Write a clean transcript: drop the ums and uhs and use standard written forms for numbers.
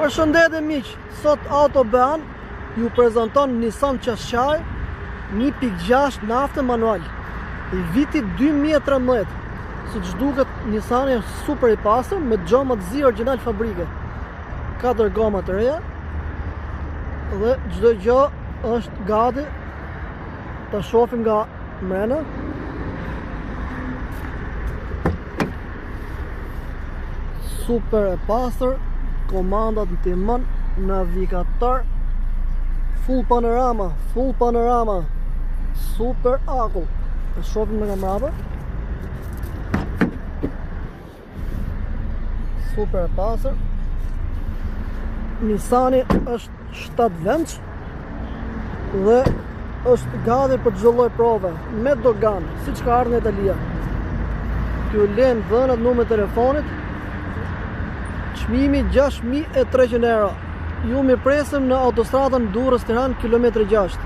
Përshëndetje miq, sot Autoban ju prezanton Nissan Qashqai 1.6 nafte manual i vitit 2013. Siç duket, Nissani është super i pastër me gjomat zi origjinal fabrike. 4 goma të reja dhe çdo gjë është gati. Ta shohim nga mrena. Super e pastër, komandat në timon, navigator, full panorama, super akull. E shohim nga mrapa. Super e pastër. Nissani është 7 venç dhe është gati për çdo lloj prove me dogan, siç ka ardhur në Italia. T'ju lën dhënat, numrin e telefonit. Çmimi 6.300 euro. Ju mi presim në autostradën Durrës-Tiranë kilometri 6.